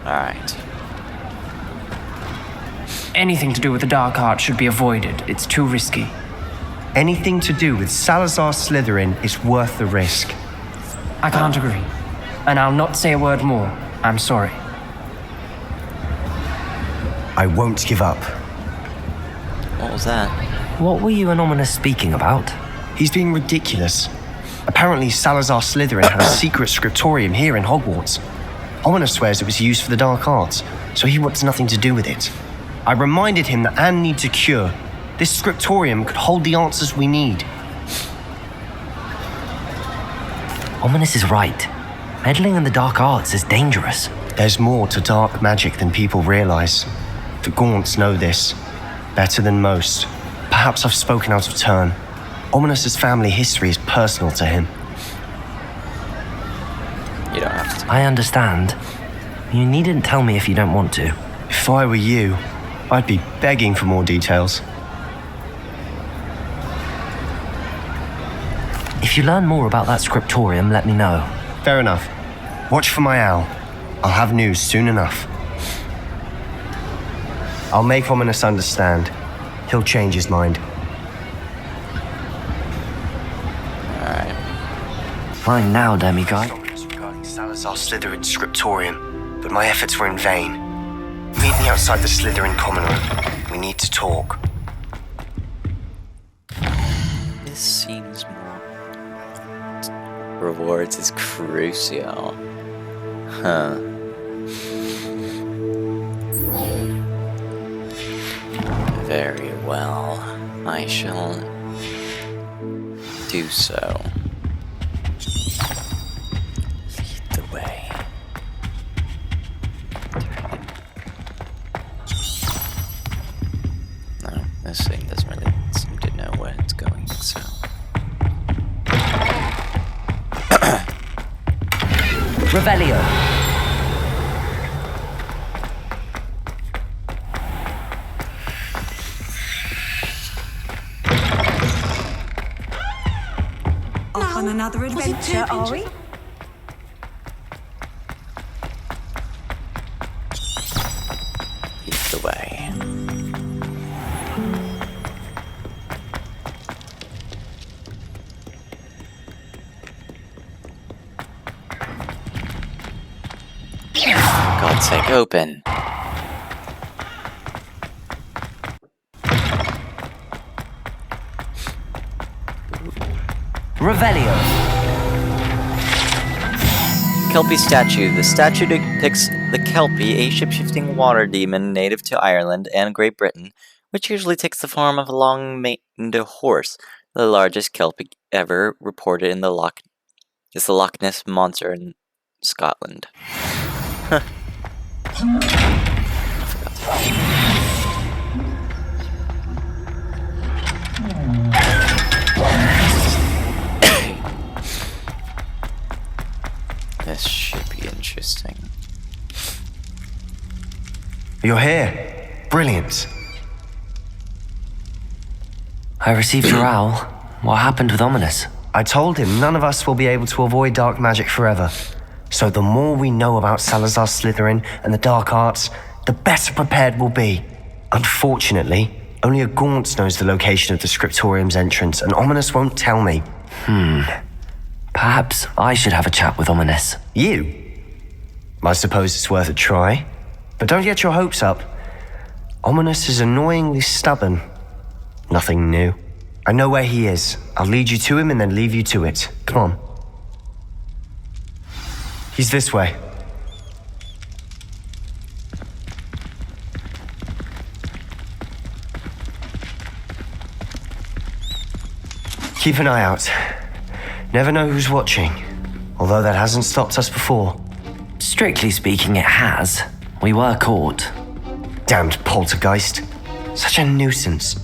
Alright. Anything to do with the dark arts should be avoided. It's too risky. Anything to do with Salazar Slytherin is worth the risk. I can't agree. And I'll not say a word more. I'm sorry. I won't give up. What was that? What were you and Ominous speaking about? He's being ridiculous. Apparently, Salazar Slytherin had a secret scriptorium here in Hogwarts. Ominous swears it was used for the dark arts, so he wants nothing to do with it. I reminded him that Anne needs a cure. This scriptorium could hold the answers we need. Ominous is right. Meddling in the dark arts is dangerous. There's more to dark magic than people realize. The Gaunts know this, better than most. Perhaps I've spoken out of turn. Ominous's family history is personal to him. You don't have to. I understand. You needn't tell me if you don't want to. If I were you, I'd be begging for more details. If you learn more about that scriptorium, let me know. Fair enough. Watch for my owl. I'll have news soon enough. I'll make Ominous understand. He'll change his mind. Alright. Fine now, demiguy. Regarding Salazar Slytherin's scriptorium, but my efforts were in vain. Meet me outside the Slytherin common room. We need to talk. This seems more... Rewards is crucial. Huh. Very well. I shall do so. Lead the way. No, this thing doesn't really seem to know where it's going, so... Revelio. Off on another adventure, are we? Lead the way. For God's sake, open. Revelio. Kelpie statue. The statue depicts the Kelpie, a shape-shifting water demon native to Ireland and Great Britain, which usually takes the form of a long-maned horse. The largest Kelpie ever reported in the Loch Ness Monster in Scotland. I forgot. This should be interesting. You're here. Brilliant. I received your owl. What happened with Ominous? I told him none of us will be able to avoid dark magic forever. So the more we know about Salazar Slytherin and the dark arts, the better prepared we'll be. Unfortunately, only a Gaunt knows the location of the scriptorium's entrance, and Ominous won't tell me. Perhaps I should have a chat with Ominous. You? I suppose it's worth a try. But don't get your hopes up. Ominous is annoyingly stubborn. Nothing new. I know where he is. I'll lead you to him and then leave you to it. Come on. He's this way. Keep an eye out. Never know who's watching. Although that hasn't stopped us before. Strictly speaking, it has. We were caught. Damned poltergeist. Such a nuisance.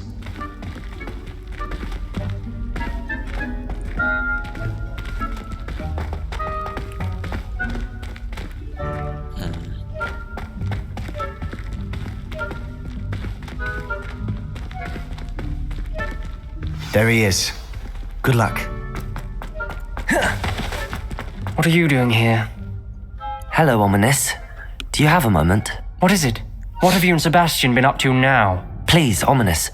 There he is. Good luck. What are you doing here? Hello, Ominous. Do Do you have a moment? What is it? What have you and Sebastian been up to now? Please, Ominous.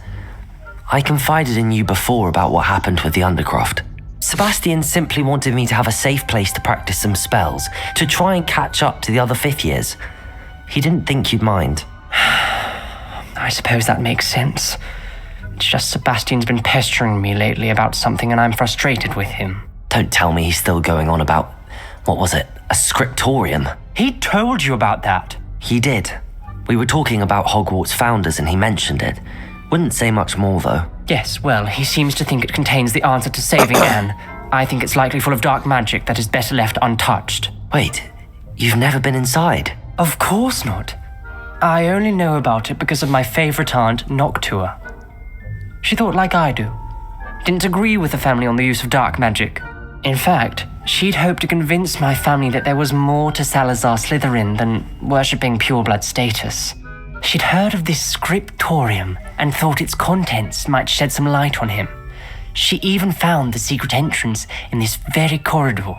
I confided in you before about what happened with the Undercroft. Sebastian simply wanted me to have a safe place to practice some spells, to try and catch up to the other fifth years. He didn't think you'd mind. I suppose that makes sense. It's just Sebastian's been pestering me lately about something and I'm frustrated with him. Don't tell me he's still going on about, what was it, a scriptorium? He told you about that. He did. We were talking about Hogwarts founders and he mentioned it. Wouldn't say much more though. Yes, well, he seems to think it contains the answer to saving Anne. I think it's likely full of dark magic that is better left untouched. Wait, you've never been inside? Of course not. I only know about it because of my favorite aunt, Noctua. She thought like I do. Didn't agree with the family on the use of dark magic. In fact, she'd hoped to convince my family that there was more to Salazar Slytherin than worshipping pureblood status. She'd heard of this scriptorium and thought its contents might shed some light on him. She even found the secret entrance in this very corridor.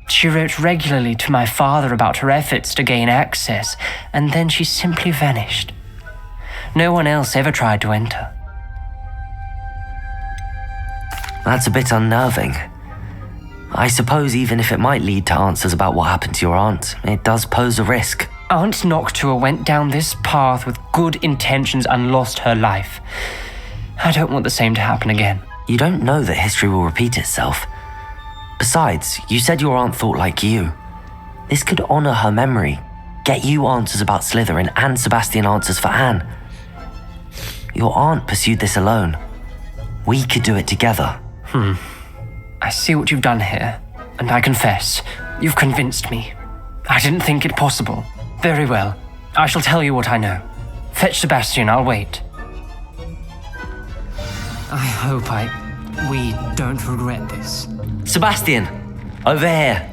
She wrote regularly to my father about her efforts to gain access, and then she simply vanished. No one else ever tried to enter. That's a bit unnerving. I suppose even if it might lead to answers about what happened to your aunt, it does pose a risk. Aunt Noctua went down this path with good intentions and lost her life. I don't want the same to happen again. You don't know that history will repeat itself. Besides, you said your aunt thought like you. This could honor her memory, get you answers about Slytherin and Sebastian answers for Anne. Your aunt pursued this alone. We could do it together. I see what you've done here, and I confess, you've convinced me. I didn't think it possible. Very well, I shall tell you what I know. Fetch Sebastian, I'll wait. I hope we don't regret this. Sebastian, over here.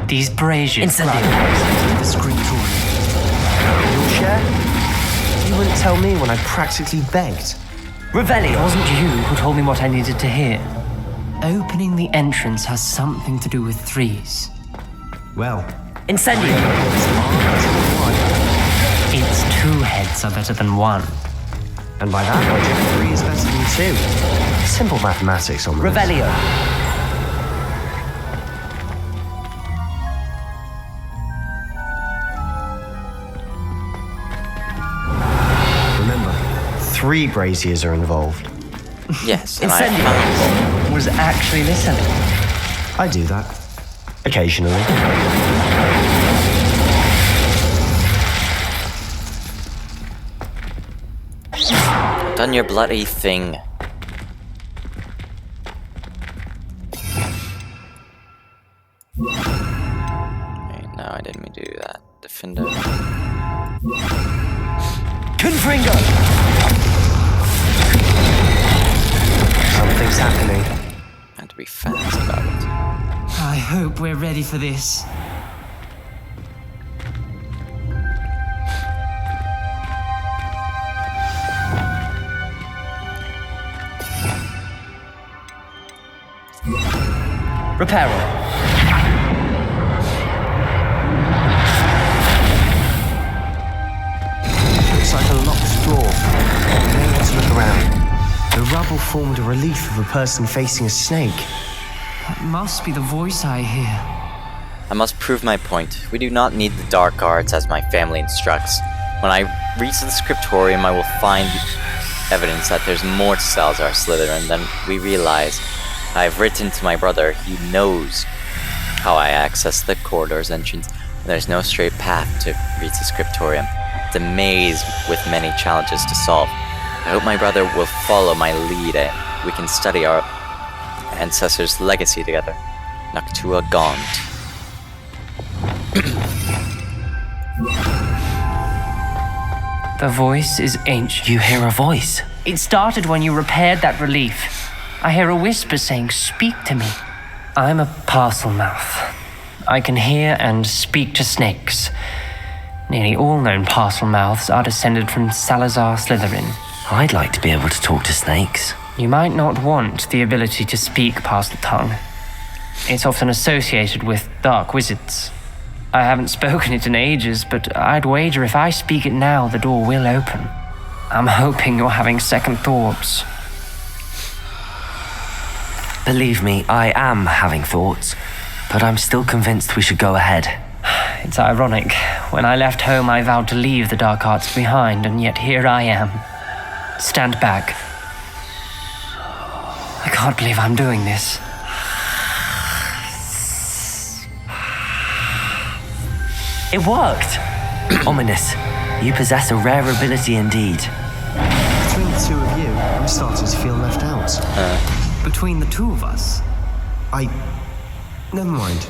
These braziers Incendio. the scriptorium. Your share? You wouldn't tell me when I practically begged. It Revelio. wasn't you who told me what I needed to hear. Opening the entrance has something to do with threes. Well, Incendio. Its two heads are better than one. and by that logic, 3 is better than 2. Simple mathematics on the Revelio. Remember, 3 braziers are involved. Yes, and Incendio. Was actually listening. I do that. Occasionally. Done your bloody thing. Wait, no, I didn't mean to do that. Defender. Confringo. Something's happening. I have to be fast about it. I hope we're ready for this. Reparo. Looks like a locked door. Now let's look around. The rubble formed a relief of a person facing a snake. That must be the voice I hear. I must prove my point. We do not need the dark arts as my family instructs. When I reach the scriptorium, I will find evidence that there's more to Salazar Slytherin than we realize. I have written to my brother. He knows how I access the corridor's entrance. There's no straight path to reach the scriptorium. It's a maze with many challenges to solve. I hope my brother will follow my lead and we can study our ancestors' legacy together. Noctua Gaunt. The voice is ancient. You hear a voice. It started when you repaired that relief. I hear a whisper saying, "Speak to me." I'm a parcel mouth. I can hear and speak to snakes. Nearly all known parcel mouths are descended from Salazar Slytherin. I'd like to be able to talk to snakes. You might not want the ability to speak parcel tongue. It's often associated with dark wizards. I haven't spoken it in ages, but I'd wager if I speak it now, the door will open. I'm hoping you're having second thoughts. Believe me, I am having thoughts, but I'm still convinced we should go ahead. It's ironic. When I left home, I vowed to leave the dark arts behind, and yet here I am. Stand back. I can't believe I'm doing this. It worked! Ominous, you possess a rare ability indeed. Between the two of you, I'm starting to feel left out. Between the two of us? Never mind.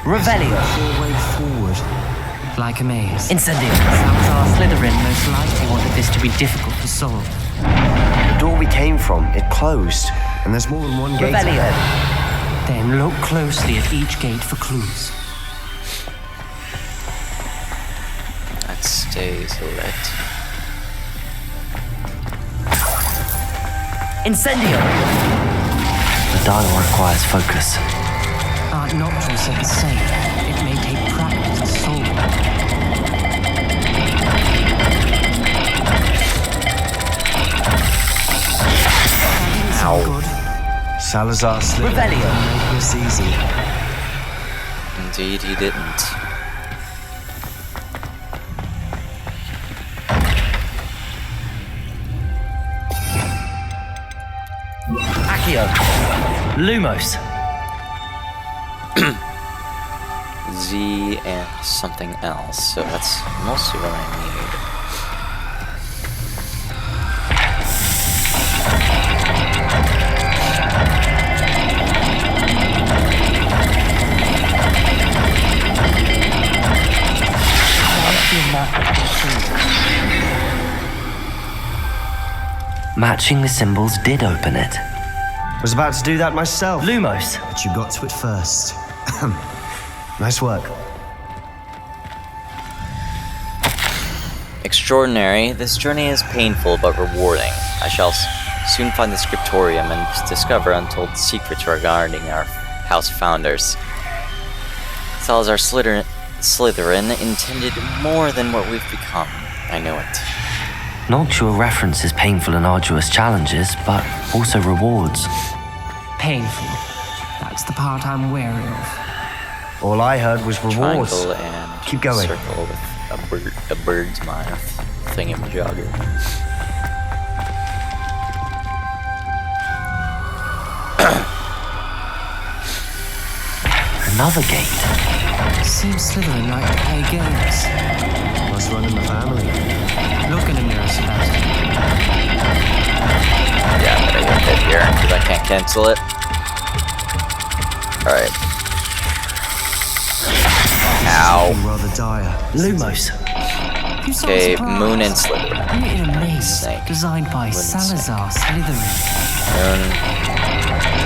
Revelio. Way forward. Like a maze. Incendio. Salazar Slytherin most likely wanted this to be difficult to solve. The door we came from, it closed. And there's more than one gate Revelio. ahead. Then look closely at each gate for clues. That stays lit. Incendio. The dial requires focus. Art Nocturne said the same. It may take practice to solve it. Ow. Good. Salazar Slytherin Revelio. make this easy. Indeed, he didn't. Accio. Lumos. Z and something else, so that's mostly what I need. Matching the symbols did open it. Was about to do that myself. Lumos. But you got to it first. Nice work. Extraordinary. This journey is painful but rewarding. I shall soon find the scriptorium and discover untold secrets regarding our house founders. Salazar Slytherin intended more than what we've become. I know it. Noctua references painful and arduous challenges, but also rewards. Painful. That's the part I'm wary of. All I heard was rewards. Triangle and Keep going. circle with a bird's mouth thingamajogger. Another gate. Seems Slytherin like to play games. Must run in the family. Look in the mirror, Sebastian. Yeah, I'm gonna get hit here because I can't cancel it. Alright. Ow. Rather dire. Lumos. You sound Okay, surprised. Moon and Slytherin. You're in a maze Snake. designed by Moon and Salazar Slytherin. Moon.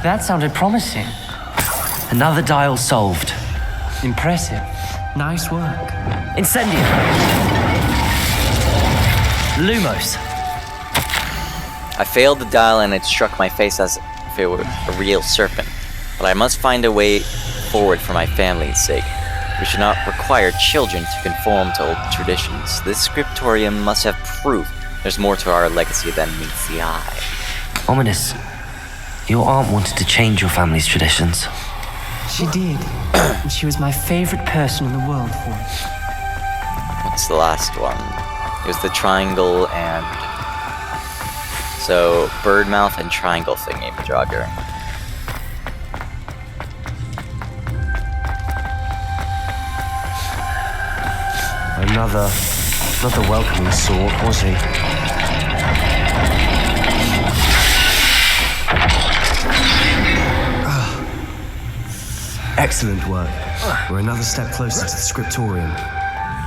That sounded promising. Another dial solved. Impressive. Nice work. Incendio. Lumos. I failed the dial and it struck my face as if it were a real serpent. But I must find a way forward for my family's sake. We should not require children to conform to old traditions. This scriptorium must have proof there's more to our legacy than meets the eye. Ominous. Your aunt wanted to change your family's traditions. She did. And she was my favorite person in the world for it. What's the last one? It was the triangle and... So, bird mouth and triangle thingamajogger. Another welcoming sort, was he? Excellent work. We're another step closer to the scriptorium.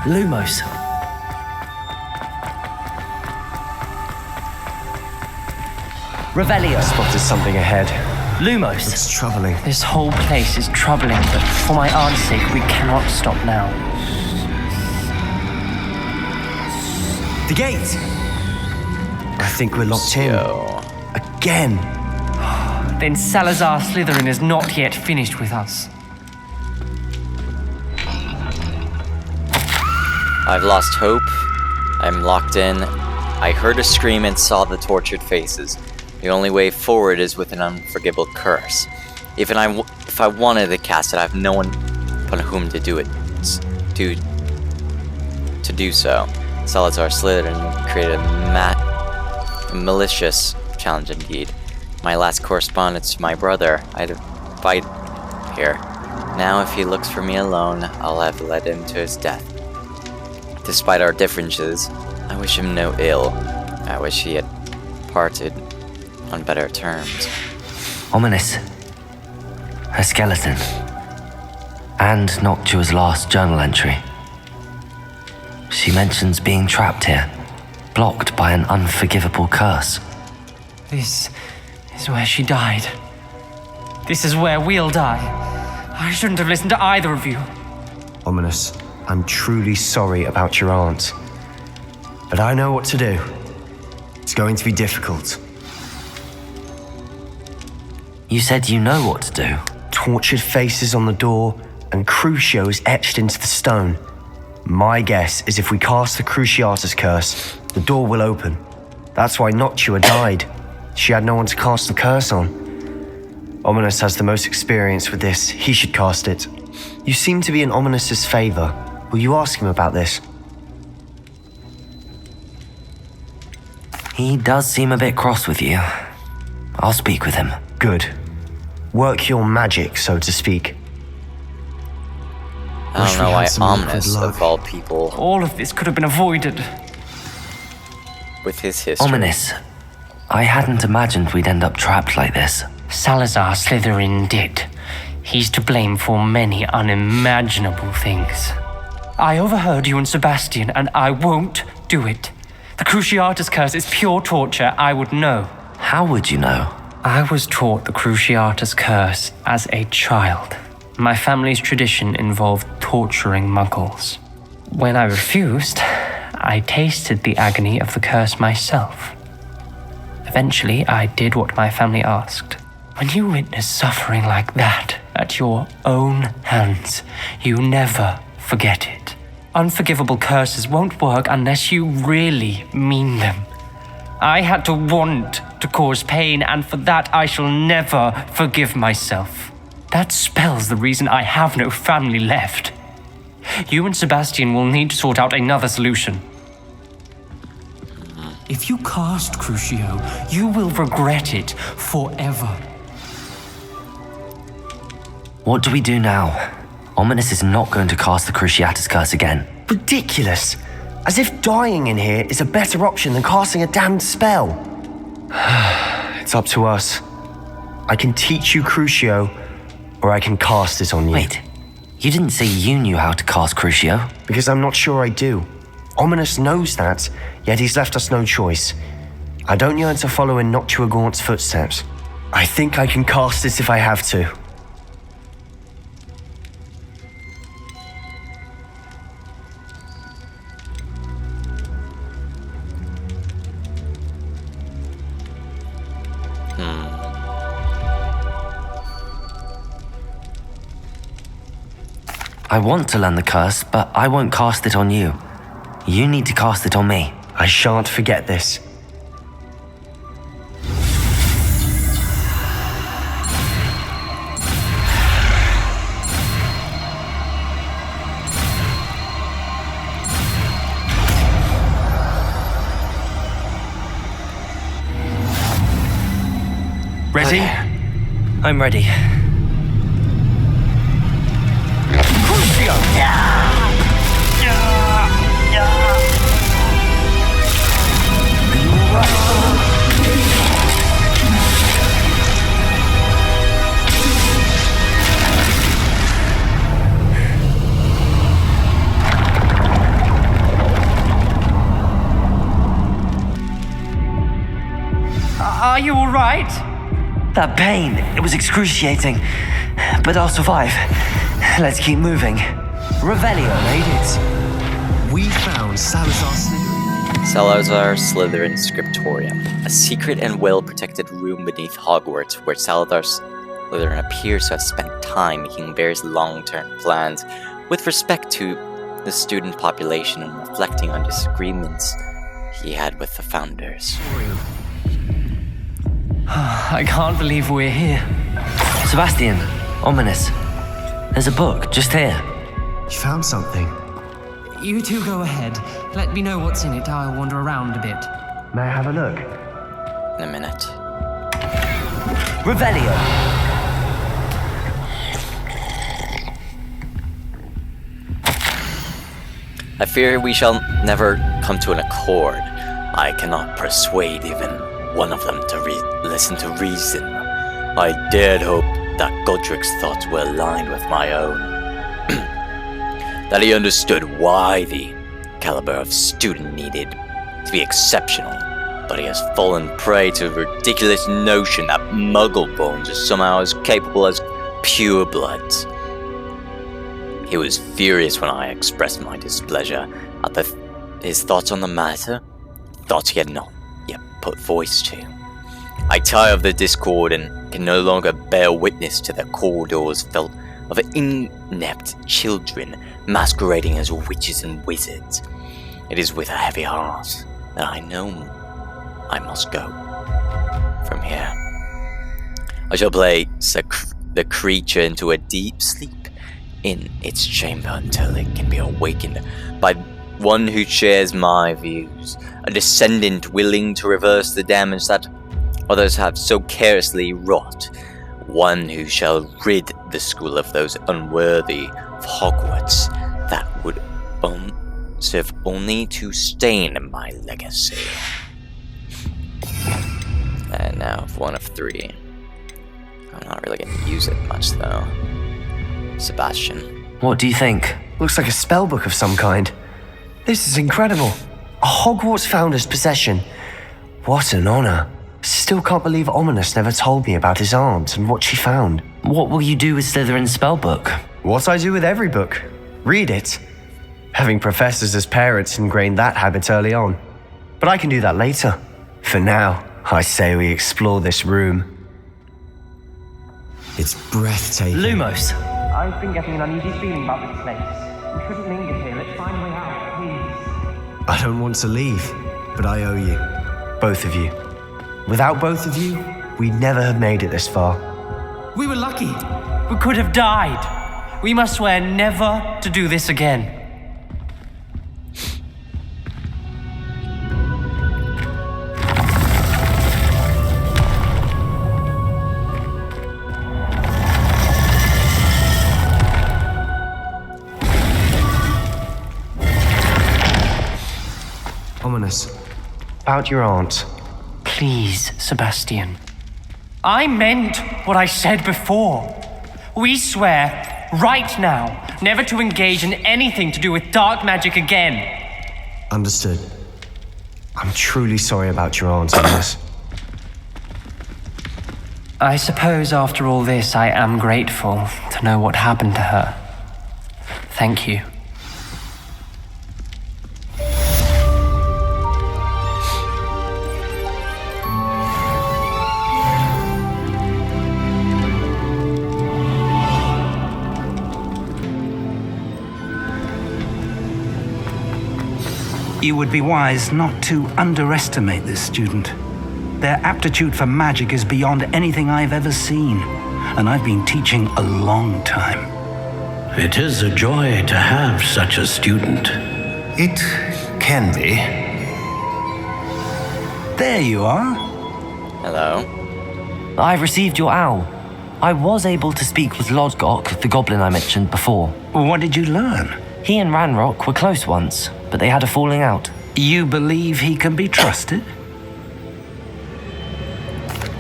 Lumos. Revelio. Spotted something ahead. Lumos. It's troubling. This whole place is troubling, but for my aunt's sake, we cannot stop now. The gate! I think we're locked in. Again. Then Salazar Slytherin is not yet finished with us. I've lost hope. I'm locked in. I heard a scream and saw the tortured faces. The only way forward is with an unforgivable curse. If I wanted to cast it, I have no one upon whom to do it. To do so, Salazar Slytherin created a malicious challenge indeed. My last correspondence to my brother, I'd fight here. Now, if he looks for me alone, I'll have led him to his death. Despite our differences, I wish him no ill. I wish he had parted on better terms. Ominous. A skeleton. And Noctua's last journal entry. She mentions being trapped here, blocked by an unforgivable curse. This is where she died. This is where we'll die. I shouldn't have listened to either of you. Ominous, I'm truly sorry about your aunt. But I know what to do. It's going to be difficult. You said you know what to do. Tortured faces on the door and Crucio is etched into the stone. My guess is if we cast the Cruciatus curse, the door will open. That's why Noctua died. She had no one to cast the curse on. Ominous has the most experience with this. He should cast it. You seem to be in Ominous's favor. Will you ask him about this? He does seem a bit cross with you. I'll speak with him. Good. Work your magic, so to speak. I don't know why Ominous, of all people, All of this could have been avoided. with his history. Ominous. I hadn't imagined we'd end up trapped like this. Salazar Slytherin did. He's to blame for many unimaginable things. I overheard you and Sebastian, and I won't do it. The Cruciatus curse is pure torture. I would know. How would you know? I was taught the Cruciatus curse as a child. My family's tradition involved torturing muggles. When I refused, I tasted the agony of the curse myself. Eventually, I did what my family asked. When you witness suffering like that at your own hands, you never forget it. Unforgivable curses won't work unless you really mean them. I had to want to cause pain, and for that I shall never forgive myself. That spells the reason I have no family left. You and Sebastian will need to sort out another solution. If you cast Crucio, you will regret it forever. What do we do now? Ominous is not going to cast the Cruciatus curse again. Ridiculous! As if dying in here is a better option than casting a damned spell. It's up to us. I can teach you Crucio, or I can cast it on you. Wait, you didn't say you knew how to cast Crucio? Because I'm not sure I do. Ominous knows that, yet he's left us no choice. I don't yearn to follow in Noctua Gaunt's footsteps. I think I can cast it if I have to. I want to learn the curse, but I won't cast it on you. You need to cast it on me. I shan't forget this. Ready? I'm ready. Are you all right? That pain, it was excruciating. But I'll survive. Let's keep moving. Revelio. Made it. We found Salazar Slytherin. Salazar Slytherin Scriptorium, a secret and well-protected room beneath Hogwarts where Salazar Slytherin appears to have spent time making various long-term plans with respect to the student population and reflecting on disagreements he had with the founders. I can't believe we're here. Sebastian, ominous. There's a book just here. You found something. You two go ahead. Let me know what's in it. I'll wander around a bit. May I have a look? In a minute. Revelio. I fear we shall never come to an accord. I cannot persuade even one of them to listen to reason. I dared hope that Godric's thoughts were aligned with my own. That he understood why the caliber of student needed to be exceptional, but he has fallen prey to the ridiculous notion that Muggle-borns are somehow as capable as purebloods. He was furious when I expressed my displeasure at his thoughts on the matter, thoughts he had not yet put voice to. I tire of the discord and can no longer bear witness to the corridors filled of inept children masquerading as witches and wizards. It is with a heavy heart that I know I must go from here. I shall place the creature into a deep sleep in its chamber until it can be awakened by one who shares my views, a descendant willing to reverse the damage that others have so carelessly wrought, one who shall rid the school of those unworthy of Hogwarts that would serve only to stain my legacy. And now one of three. I'm not really going to use it much though. Sebastian. What do you think? Looks like a spell book of some kind. This is incredible. A Hogwarts founder's possession. What an honor. Still can't believe Ominous never told me about his aunt and what she found. What will you do with Slytherin's spellbook? What I do with every book. Read it. Having professors as parents ingrained that habit early on. But I can do that later. For now, I say we explore this room. It's breathtaking. Lumos. I've been getting an uneasy feeling about this place. We shouldn't linger here. Let's find a way out, please. I don't want to leave, but I owe you. Both of you. Without both of you, we'd never have made it this far. We were lucky. We could have died. We must swear never to do this again. Ominous. About your aunt. Please, Sebastian. I meant what I said before. We swear, right now, never to engage in anything to do with dark magic again. Understood. I'm truly sorry about your aunt, Ominous. I suppose after all this, I am grateful to know what happened to her. Thank you. You would be wise not to underestimate this student. Their aptitude for magic is beyond anything I've ever seen, and I've been teaching a long time. It is a joy to have such a student. It can be. There you are. Hello? I've received your owl. I was able to speak with Lodgok, the goblin I mentioned before. What did you learn? He and Ranrock were close once, but they had a falling out. You believe he can be trusted?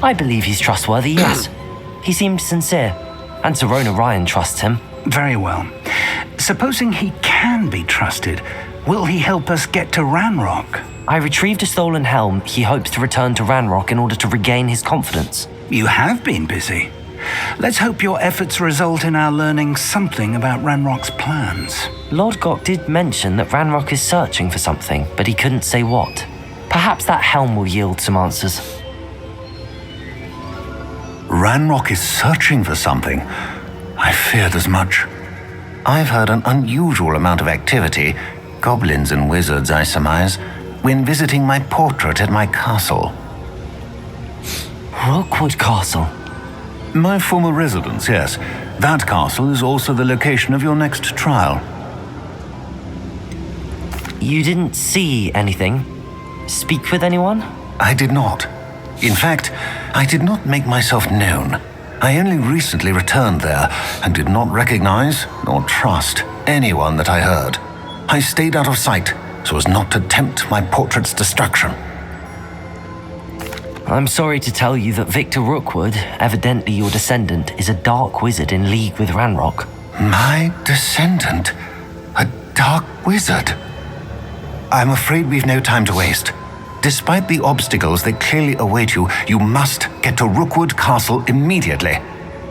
I believe he's trustworthy, yes. He seemed sincere, and Serona Ryan trusts him. Very well. Supposing he can be trusted, will he help us get to Ranrock? I retrieved a stolen helm he hopes to return to Ranrock in order to regain his confidence. You have been busy. Let's hope your efforts result in our learning something about Ranrock's plans. Lord Gok did mention that Ranrock is searching for something, but he couldn't say what. Perhaps that helm will yield some answers. Ranrock is searching for something. I feared as much. I've heard an unusual amount of activity, goblins and wizards, I surmise, when visiting my portrait at my castle. Rookwood Castle? My former residence, yes. That castle is also the location of your next trial. You didn't see anything? Speak with anyone? I did not. In fact, I did not make myself known. I only recently returned there and did not recognize nor trust anyone that I heard. I stayed out of sight so as not to tempt my portrait's destruction. I'm sorry to tell you that Victor Rookwood, evidently your descendant, is a dark wizard in league with Ranrock. My descendant? A dark wizard? I'm afraid we've no time to waste. Despite the obstacles that clearly await you, you must get to Rookwood Castle immediately.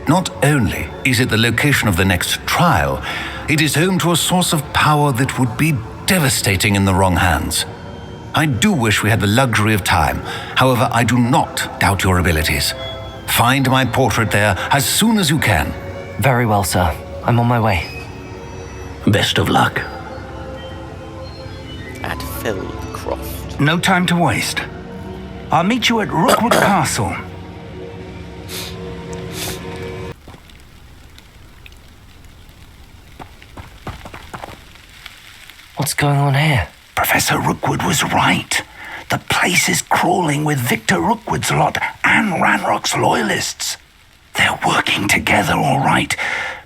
Not only is it the location of the next trial, it is home to a source of power that would be devastating in the wrong hands. I do wish we had the luxury of time. However, I do not doubt your abilities. Find my portrait there as soon as you can. Very well, sir. I'm on my way. Best of luck. At Fieldcroft. No time to waste. I'll meet you at Rookwood Castle. What's going on here? Professor Rookwood was right. The place is crawling with Victor Rookwood's lot and Ranrock's loyalists. They're working together, all right,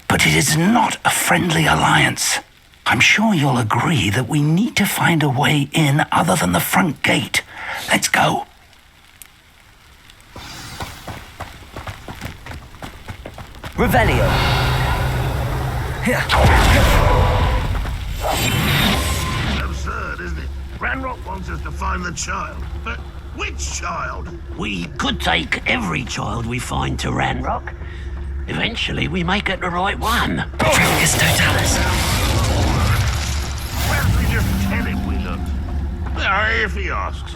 but it is not a friendly alliance. I'm sure you'll agree that we need to find a way in other than the front gate. Let's go. Revelio! Absurd, isn't it? Ranrock wants us to find the child. But which child? We could take every child we find to Ranrock. Eventually, we may get the right one. Patricus Totalis! Why don't we just tell him we looked? If he asks.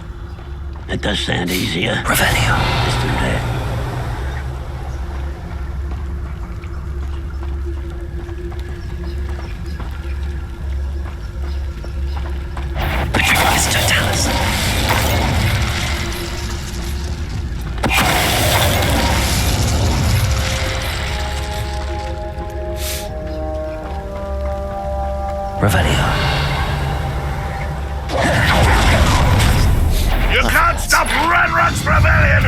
It does sound easier. Revelio! Let's do that. Patricus Totalis! Revelio. You can't stop Ranrock's rebellion!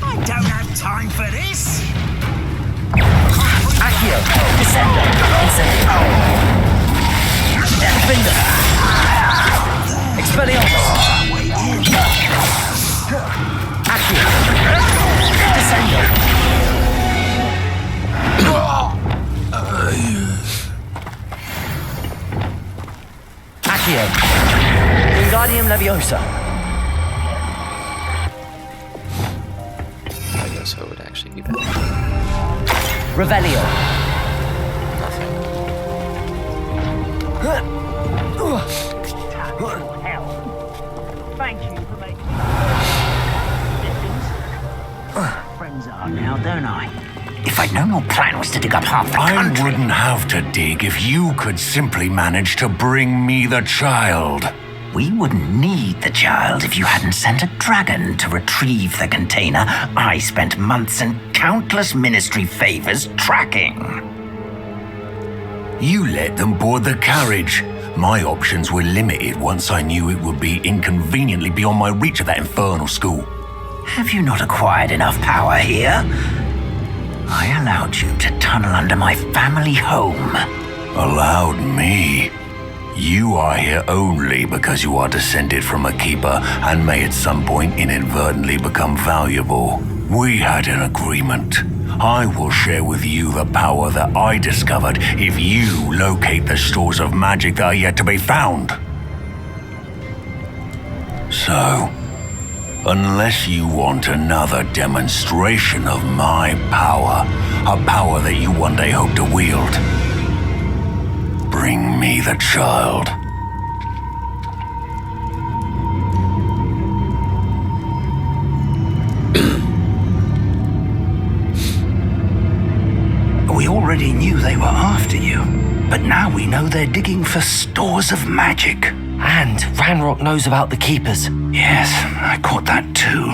I don't have time for this. Accio! Descendo! Incendio! Defender! Expelliarmus! Accio! Descendo! Accio! Wingardium Leviosa! I guess what would actually be better. Revelio! Nothing. Thank you for making Friends are now, don't I? If I'd known your plan was to dig up half the I country... wouldn't have to dig if you could simply manage to bring me the child. We wouldn't need the child if you hadn't sent a dragon to retrieve the container I spent months and countless ministry favors tracking. You let them board the carriage. My options were limited once I knew it would be inconveniently beyond my reach at that infernal school. Have you not acquired enough power here? I allowed you to tunnel under my family home. Allowed me? You are here only because you are descended from a keeper and may at some point inadvertently become valuable. We had an agreement. I will share with you the power that I discovered if you locate the stores of magic that are yet to be found. So, Unless you want another demonstration of my power, a power that you one day hope to wield. Bring me the child. We already knew they were after you, but now we know they're digging for stores of magic. And Ranrock knows about the Keepers. Yes, I caught that too.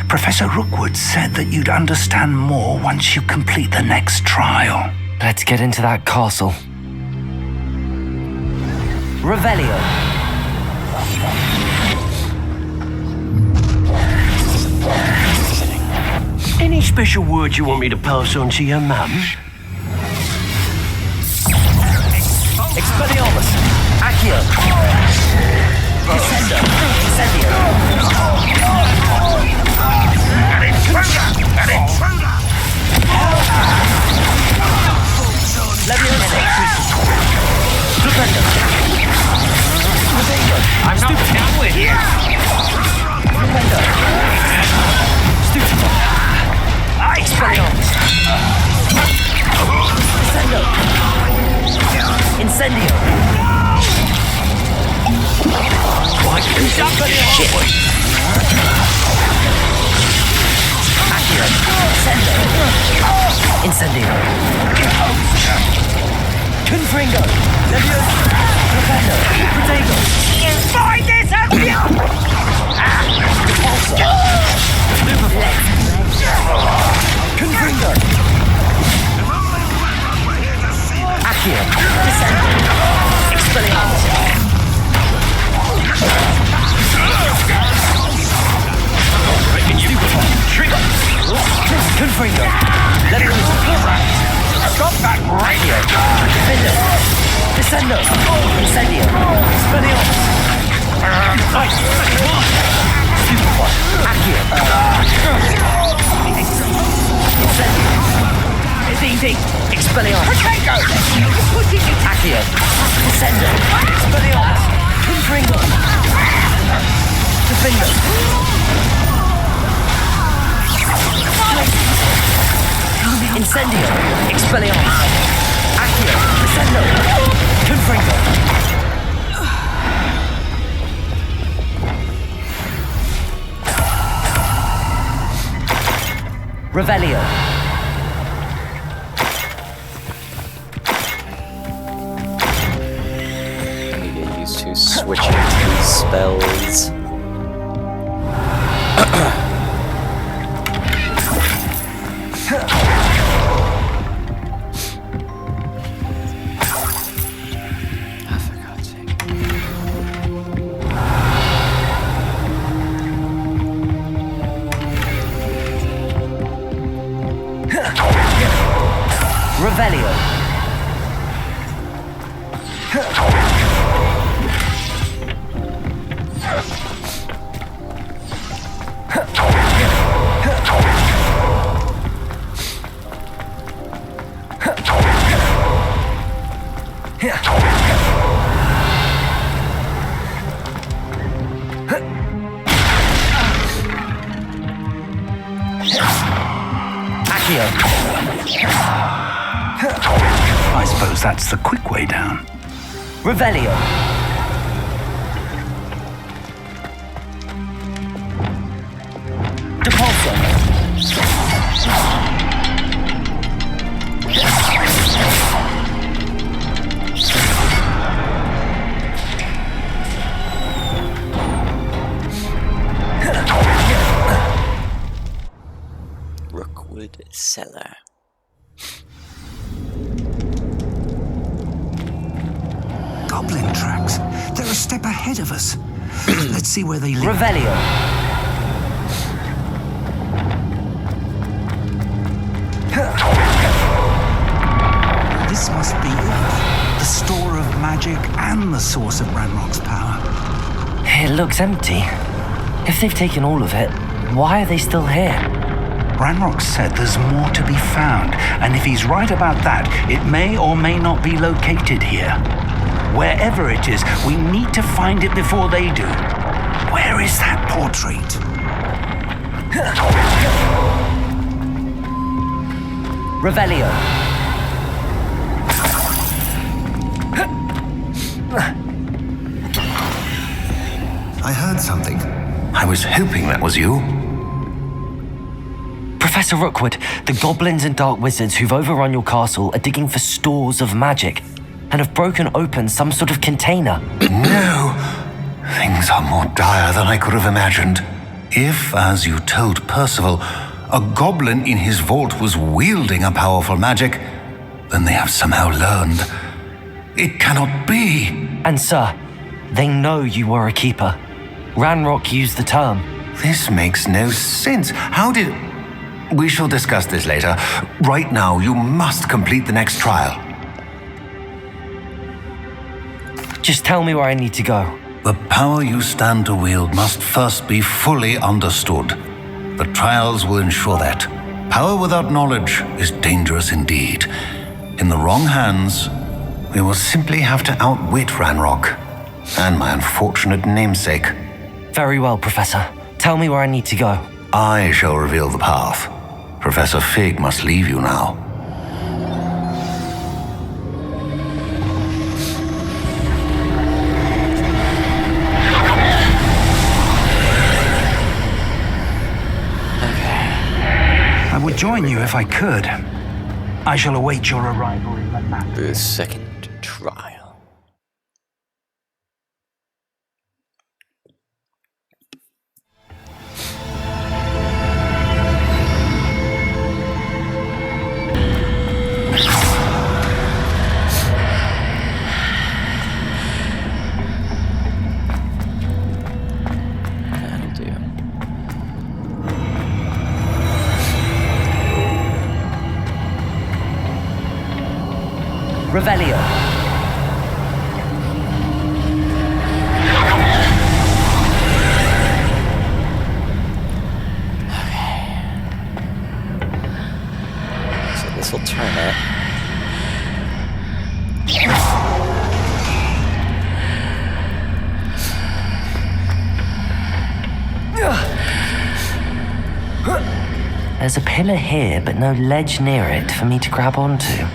Professor Rookwood said that you'd understand more once you complete the next trial. Let's get into that castle. Revelio. Any special words you want me to pass on to your mum? Expelliarmus. Accio. Descendo. Incendio. An intruder! An intruder! Leviosa. Stupendo. I'm not down with you. Stupendo. Stupendo. Expelliarmus. Descendo. Incendio. Shit. Accio. Descendo. Incendio. Confringo. Leviosa. Profendo. Protego. Find this up here! Repulsor. Stupeflex. Confringo. Accio. Descendo. Expelliarmus. Trigger. Confringo. Leviosa. Stop that radio! Defender! Descendo! Incendio! Expelliarmus! Superfly! Accio! Incendio! Easy! Expelliarmus! Accio! Descendo! Expelliarmus! Confringo! Defender! Incendio! Expelliarmus! Accio! Descendo! Confringo! Revelio! I need to get used to switching these spells. Revelio! Accio! I suppose that's the quick way down. Revelio! Depulso! Rookwood Cellar. Goblin tracks. They're a step ahead of us. Let's see where they lead. Revelio! This must be it. The store of magic and the source of Ranrock's power. It looks empty. If they've taken all of it, why are they still here? Ranrock said there's more to be found, and if he's right about that, it may or may not be located here. Wherever it is, we need to find it before they do. Where is that portrait? Revelio. I heard something. I was hoping that was you. Professor Rookwood, the goblins and dark wizards who've overrun your castle are digging for stores of magic and have broken open some sort of container. No. Things are more dire than I could have imagined. If, as you told Percival, a goblin in his vault was wielding a powerful magic, then they have somehow learned. It cannot be. And sir, they know you were a keeper. Ranrock used the term. This makes no sense. How did... We shall discuss this later. Right now, you must complete the next trial. Just tell me where I need to go. The power you stand to wield must first be fully understood. The trials will ensure that. Power without knowledge is dangerous indeed. In the wrong hands, we will simply have to outwit Ranrock and my unfortunate namesake. Very well, Professor. Tell me where I need to go. I shall reveal the path. Professor Fig must leave you now. I would join you if I could. I shall await your arrival in the map. The second trial. That'll do. Revelio. So this will turn it. There's a pillar here, but no ledge near it for me to grab onto.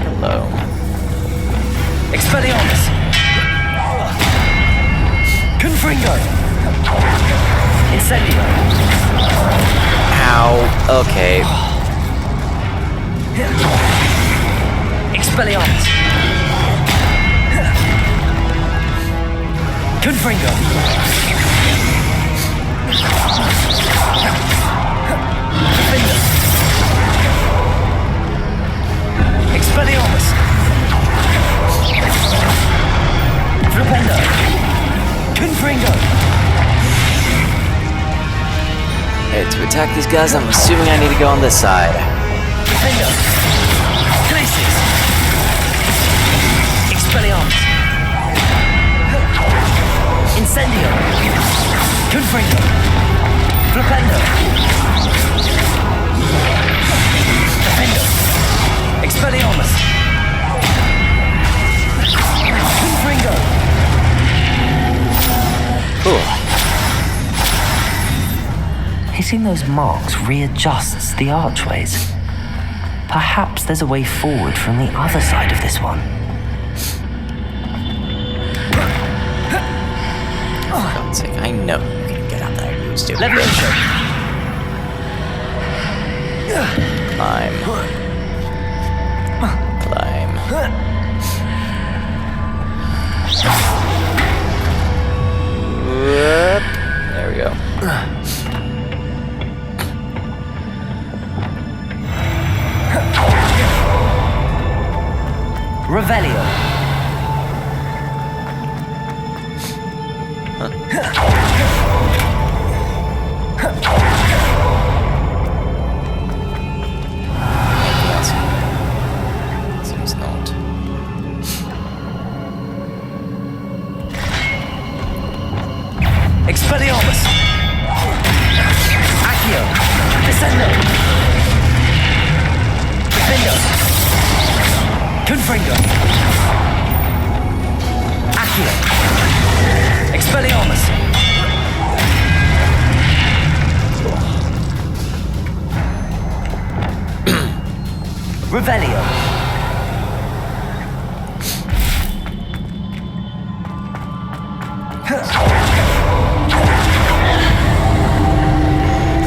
Hello. Expelliarmus! Confringo! Incendio! Ow. Okay. Expelliarmus! Confringo! Defender! Expelliarmus! Flipendo! Confringo! Hey, to attack these guys, I'm assuming I need to go on this side. Defender! Glacis! Expelliarmus! Incendio! Confringo! Flipendo! Defender! Expelliarmus! Confringo! Cool. Hitting those marks readjusts the archways. Perhaps there's a way forward from the other side of this one. For God's sake, I know you can get out there. You stupid. Leviation! Climb. Climb. Whoop. There we go. Revelio! Confringo. Accio. Expelliarmus. Revelio.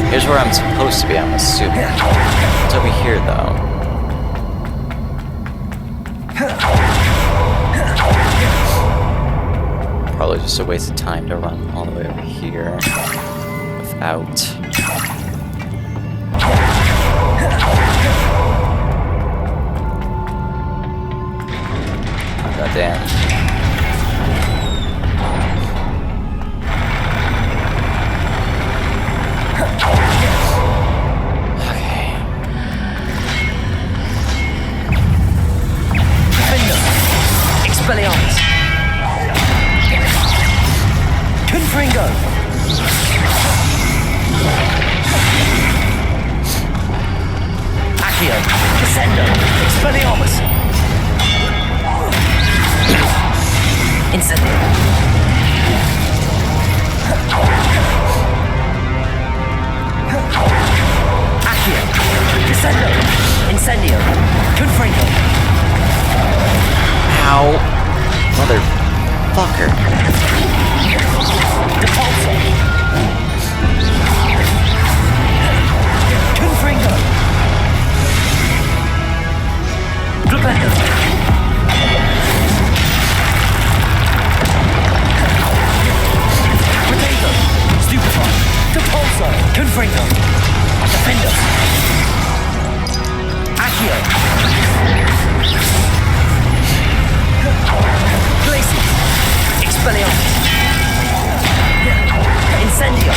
Here's where I'm supposed to be, I'm assuming. It's over here, though. Probably just a waste of time to run all the way over here without. Goddamn. Expelliarmus. Confringo. Accio. Descendo. Expelliarmus. Incendio. Accio. Descendo. Incendio. Confringo. Ow. Motherfucker. Depulso. Confringo. Flipendo. Potato. Stupefy. Depulso. Confringo. Defendo. Accio. Glacius. Expelliarmus. Incendio.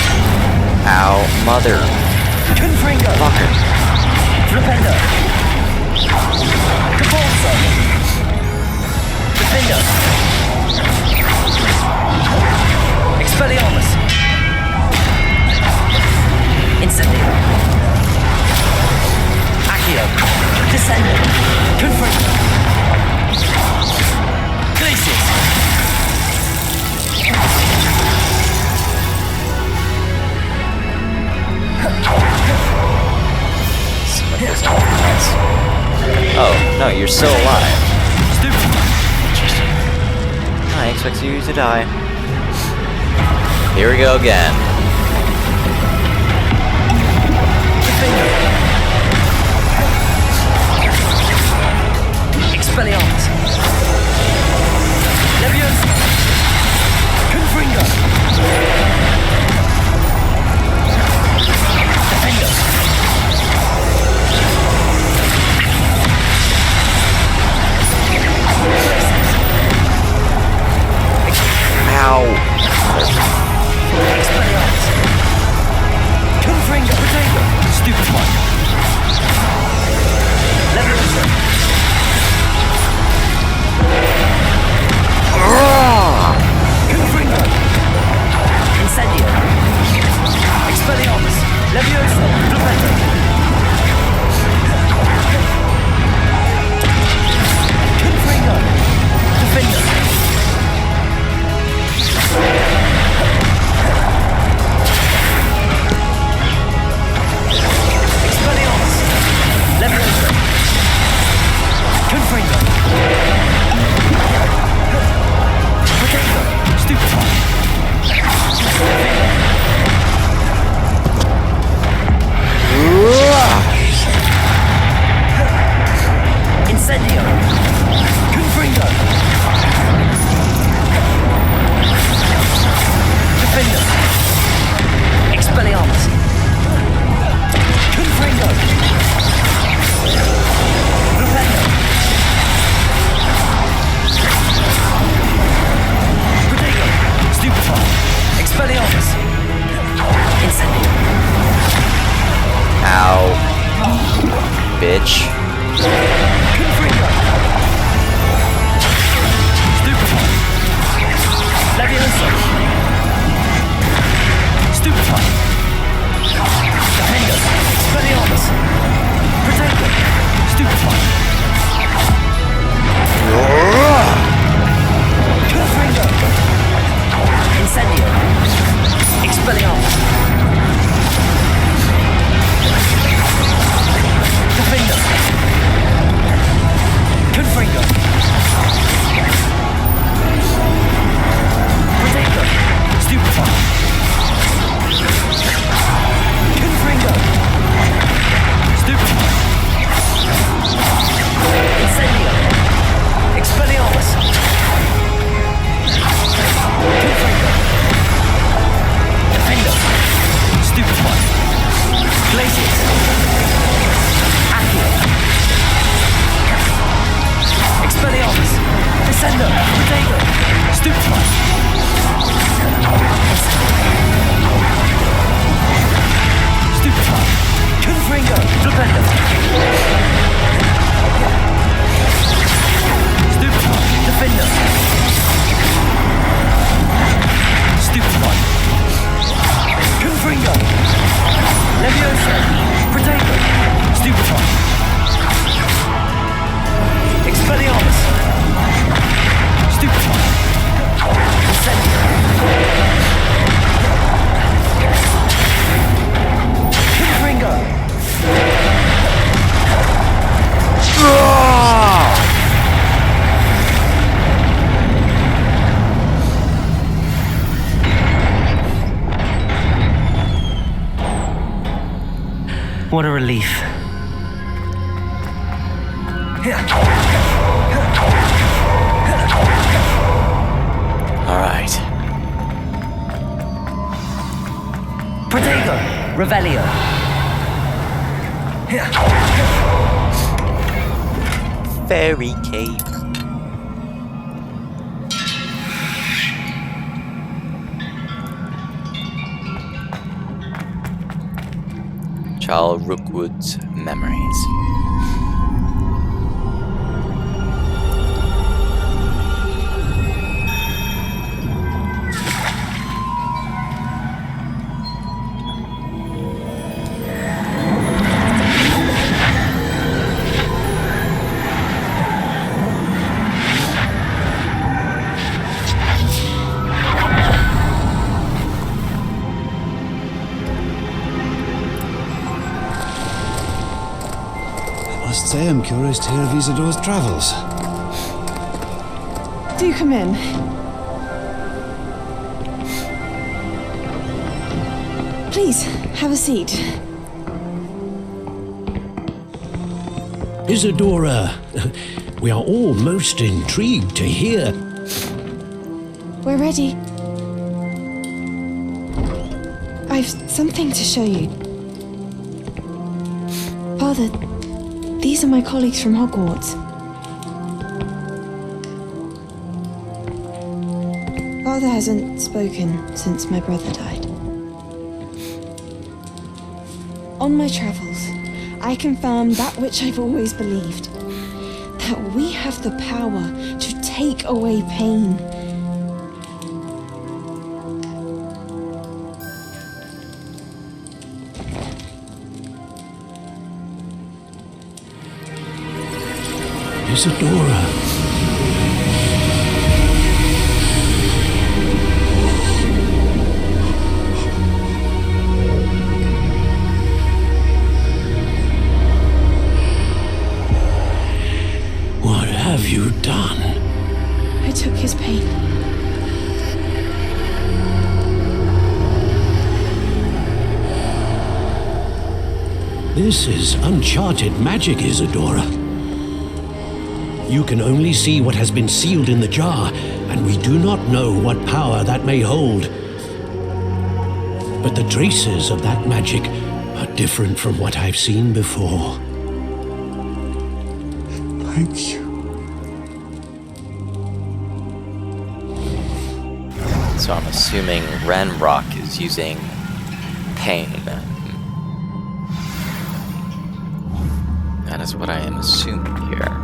Ow, mother. Confringo. Fucker. Flipendo. Depulso. Defendo. Expelliarmus. Incendio. Accio. Descendo. Confringo. Glacius. Oh, no, you're still alive. Stupid. Interesting. I expect you to die. Here we go again. Expelliarmus. Leviosa. Confringo. Defendo. Ow. Expelliarmus. Confringo. Potato. Stupid one. Leviosa. Confringo. Incendio. Expelliarmus. Leviosa. Defendo. Confringo. Defendo. Expelliarmus. Leviosa. Confringo. Potato. Stupefy. Incendio. Confringo. Defendo. Expelliarmus. Confringo. Defendo. Potato. Stupefy. Expelliarmus. Incendio. Ow. Bitch. Confringo. Stupefy. Leviosa. Stupefy. Defendo. Expelliarmus. Potato. Stupefy. Confringo! Flipendo! Stupefy! Defender! Stupefy! Confringo! Leviosa! Protego! Stupefy! Expelliarmus! Stupefy! Incendio! Confringo! What a relief. All right. Protego! Revelio! Fairy cape. Charles Rookwood's memories. I must say I'm curious to hear of Isadore's travels. Do come in. Please, have a seat. Isadora, we are all most intrigued to hear. We're ready. I've something to show you. Father, these are my colleagues from Hogwarts. Father hasn't spoken since my brother died. On my travels, I confirm that which I've always believed. That we have the power to take away pain. Isadora. What have you done? I took his pain. This is uncharted magic, Isadora. You can only see what has been sealed in the jar, and we do not know what power that may hold. But the traces of that magic are different from what I've seen before. Thank you. So I'm assuming Ranrock is using pain. That is what I am assuming here.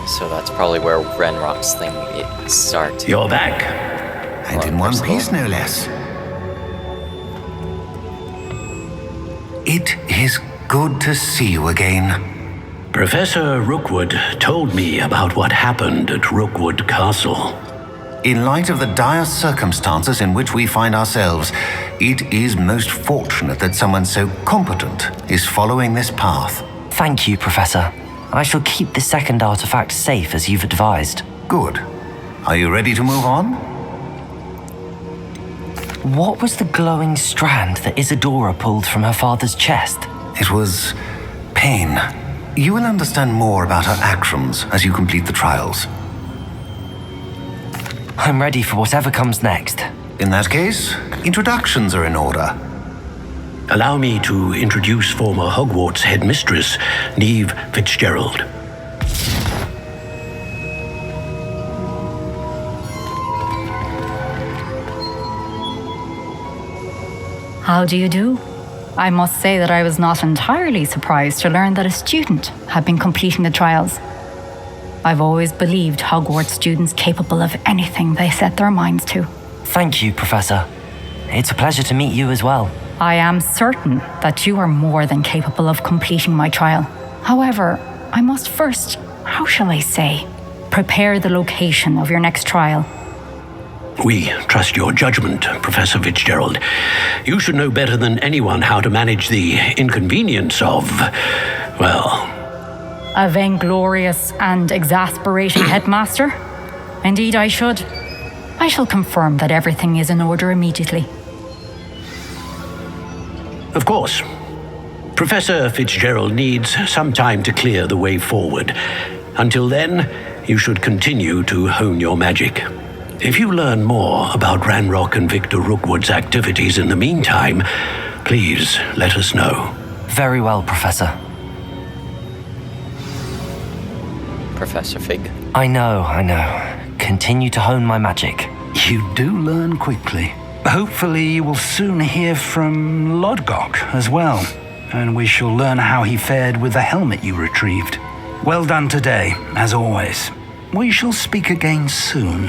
So that's probably where Ranrock's thing starts. You're back. And in one piece, no less. It is good to see you again. Professor Rookwood told me about what happened at Rookwood Castle. In light of the dire circumstances in which we find ourselves, it is most fortunate that someone so competent is following this path. Thank you, Professor. I shall keep the second artifact safe as you've advised. Good. Are you ready to move on? What was the glowing strand that Isadora pulled from her father's chest? It was pain. You will understand more about her actions as you complete the trials. I'm ready for whatever comes next. In that case, introductions are in order. Allow me to introduce former Hogwarts headmistress, Neve Fitzgerald. How do you do? I must say that I was not entirely surprised to learn that a student had been completing the trials. I've always believed Hogwarts students capable of anything they set their minds to. Thank you, Professor. It's a pleasure to meet you as well. I am certain that you are more than capable of completing my trial. However, I must first, how shall I say, prepare the location of your next trial. We trust your judgment, Professor Fitzgerald. You should know better than anyone how to manage the inconvenience of, well... A vainglorious and exasperating headmaster? Indeed I should. I shall confirm that everything is in order immediately. Of course. Professor Fitzgerald needs some time to clear the way forward. Until then, you should continue to hone your magic. If you learn more about Ranrock and Victor Rookwood's activities in the meantime, please let us know. Very well, Professor. Professor Fig. I know. Continue to hone my magic. You do learn quickly. Hopefully you will soon hear from Lodgok as well, and we shall learn how he fared with the helmet you retrieved. Well done today, as always. We shall speak again soon.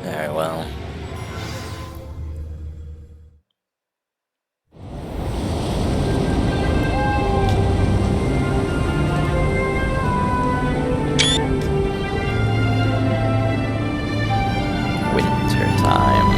Very well. Winter time.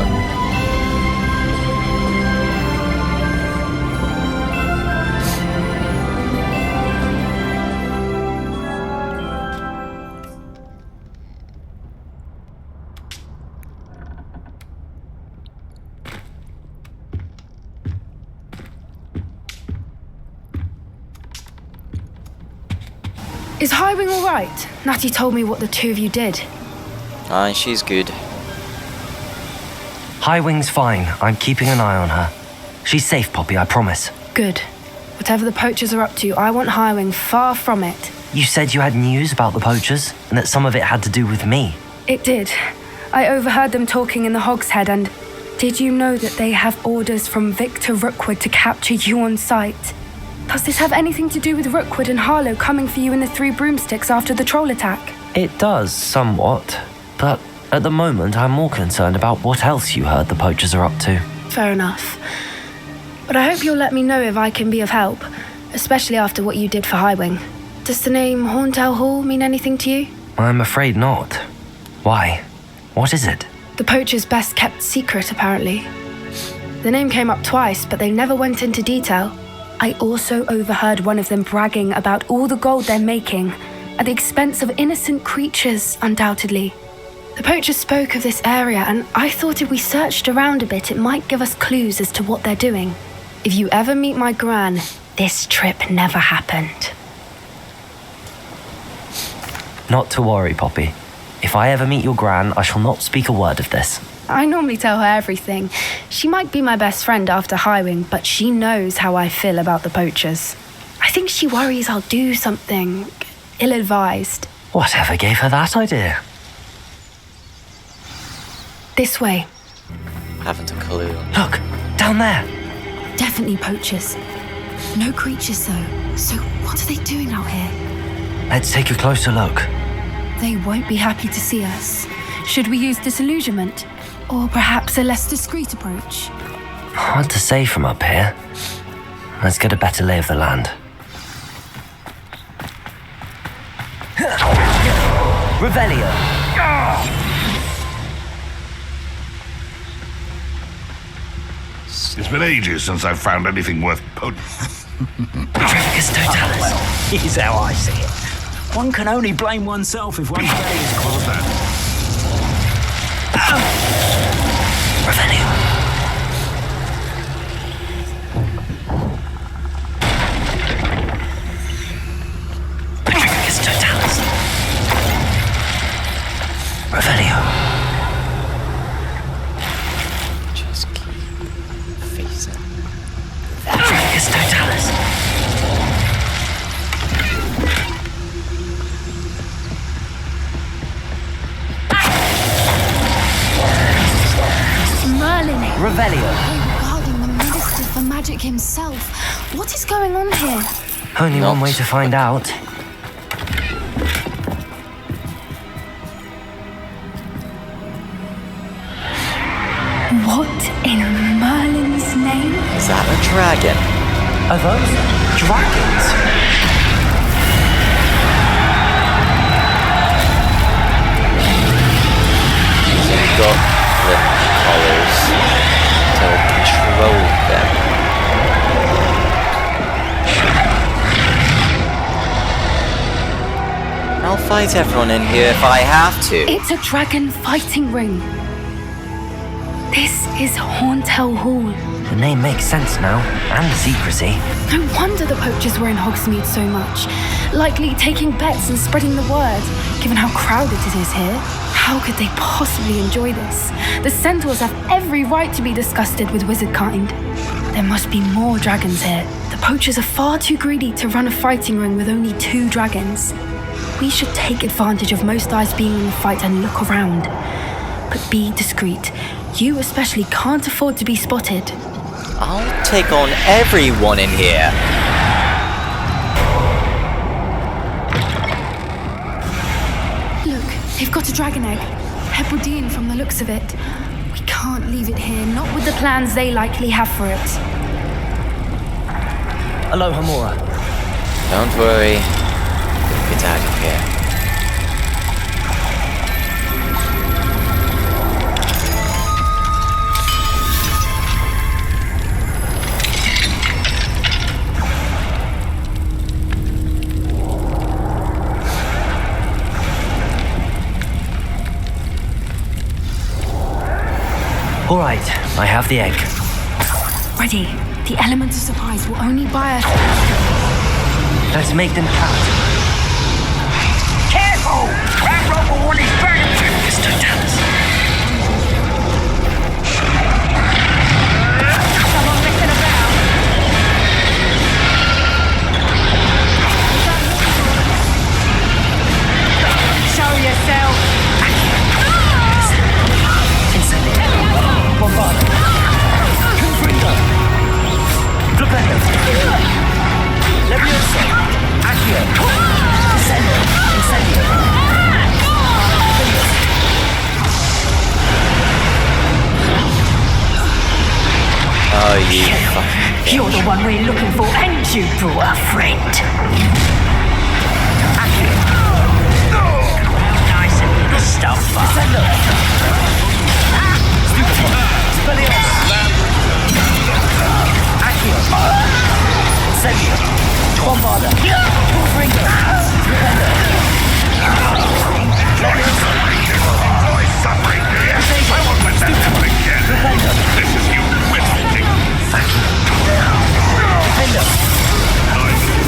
Is Highwing all right? Natty told me what the two of you did. She's good. Highwing's fine. I'm keeping an eye on her. She's safe, Poppy, I promise. Good. Whatever the poachers are up to, I want Highwing far from it. You said you had news about the poachers, and that some of it had to do with me. It did. I overheard them talking in the Hogshead, and did you know that they have orders from Victor Rookwood to capture you on sight? Does this have anything to do with Rookwood and Harlow coming for you in the Three Broomsticks after the troll attack? It does, somewhat. But at the moment, I'm more concerned about what else you heard the poachers are up to. Fair enough. But I hope you'll let me know if I can be of help, especially after what you did for Highwing. Does the name Horntail Hall mean anything to you? I'm afraid not. Why? What is it? The poachers' best kept secret, apparently. The name came up twice, but they never went into detail. I also overheard one of them bragging about all the gold they're making, at the expense of innocent creatures, undoubtedly. The poachers spoke of this area, and I thought if we searched around a bit, it might give us clues as to what they're doing. If you ever meet my gran, this trip never happened. Not to worry, Poppy. If I ever meet your gran, I shall not speak a word of this. I normally tell her everything. She might be my best friend after Highwing, but she knows how I feel about the poachers. I think she worries I'll do something ill-advised. Whatever gave her that idea? This way. Haven't a clue. Look, down there. Definitely poachers. No creatures, though. So what are they doing out here? Let's take a closer look. They won't be happy to see us. Should we use disillusionment? Or perhaps a less discreet approach? Hard to say from up here. Let's get a better lay of the land. Revelio! It's been ages since I've found anything worth Trevicus Totalis. Here's how I see it. One can only blame oneself if one's day is closed. Revelio. Trevicus Totalis. Revelio. Just keep facing. Only one way to find out. What in Merlin's name? Is that a dragon? Are those dragons? Using goblin colors to control them. I'll fight everyone in here if I have to. It's a dragon fighting ring. This is Hauntel Hall. The name makes sense now, and the secrecy. No wonder the poachers were in Hogsmeade so much. Likely taking bets and spreading the word, given how crowded it is here. How could they possibly enjoy this? The centaurs have every right to be disgusted with wizard kind. There must be more dragons here. The poachers are far too greedy to run a fighting ring with only 2 dragons. We should take advantage of most eyes being in the fight and look around. But be discreet. You especially can't afford to be spotted. I'll take on everyone in here. Look, they've got a dragon egg. Hebridean from the looks of it. We can't leave it here, not with the plans they likely have for it. Aloha, Mora. Don't worry. We'll get out of here. All right, I have the egg. Ready. The element of surprise will only buy us. Let's make them count. Careful! Ranrock will want his burning. Mr. Dallas. Someone messing about. Show yourself. Bombard. Confringo. Flipendo. Levioso. Accio. Incendio. Incendio. Oh, you fucking You're the one we're looking for, ain't you, poor friend? Accio. Nice and good stuff. Incendio. Spellios. Accio. Incendio. Bombarda. Confringo. Flipendo. Levioso. Suffering here. I won't let that happen again. This is you witnessing.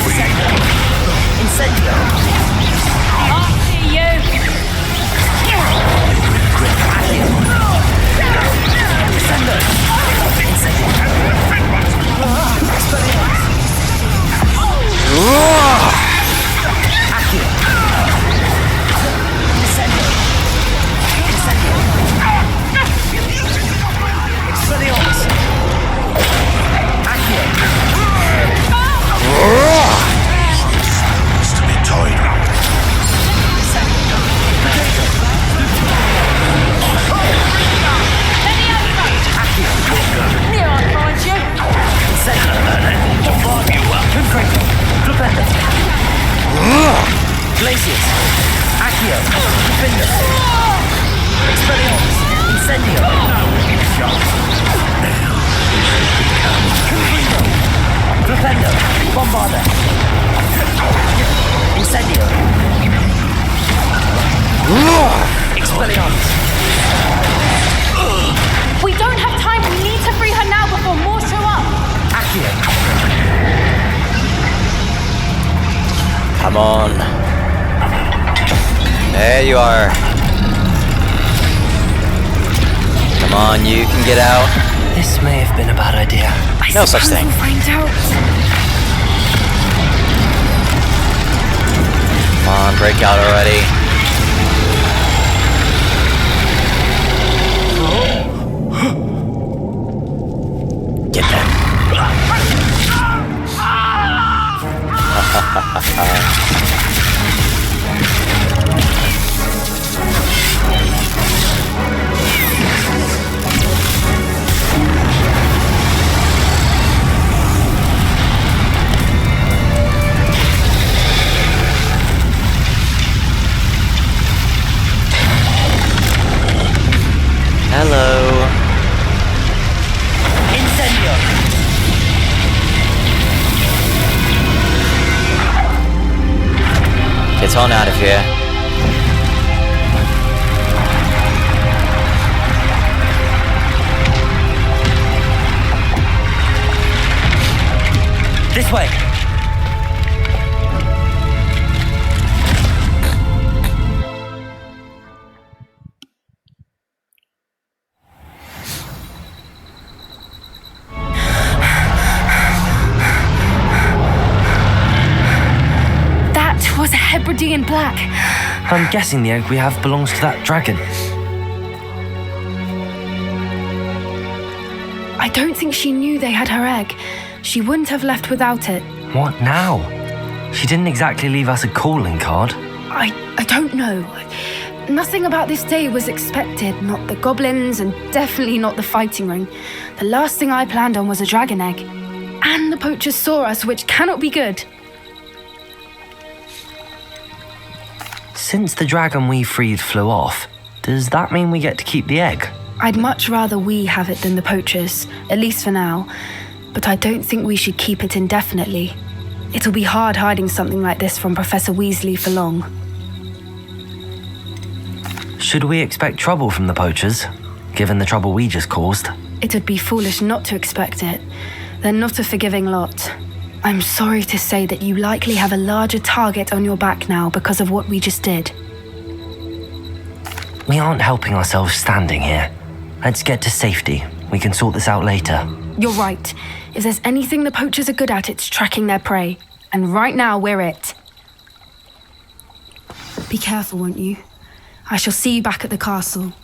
Defendo. Incendio. After you! Defendo. Incendio. Expelliarmus. Accio. Incendio. Incendio. Expelliarmus. Accio. It's to be toyed with. Here I find you! Incendio. Bombardio. Confringo. Flipendo. Glacius. Accio. Defender. Expelliarmus. Incendio. Confringo. Flipendo. Bombarda. Incendio. Expelliarmus. We don't have time. We need to free her now before more show up. Accio. Come on. There you are. Come on, you can get out. This may have been a bad idea. No such thing. We'll find out. Come on, break out already. Get them. Hello. Incendio! Get on out of here. This way! That was a Hebridean black. I'm guessing the egg we have belongs to that dragon. I don't think she knew they had her egg. She wouldn't have left without it. What now? She didn't exactly leave us a calling card. I don't know. Nothing about this day was expected. Not the goblins, and definitely not the fighting ring. The last thing I planned on was a dragon egg. And the poachers saw us, which cannot be good. Since the dragon we freed flew off, does that mean we get to keep the egg? I'd much rather we have it than the poachers, at least for now. But I don't think we should keep it indefinitely. It'll be hard hiding something like this from Professor Weasley for long. Should we expect trouble from the poachers, given the trouble we just caused? It would be foolish not to expect it. They're not a forgiving lot. I'm sorry to say that you likely have a larger target on your back now because of what we just did. We aren't helping ourselves standing here. Let's get to safety. We can sort this out later. You're right. If there's anything the poachers are good at, it's tracking their prey. And right now, we're it. Be careful, won't you? I shall see you back at the castle.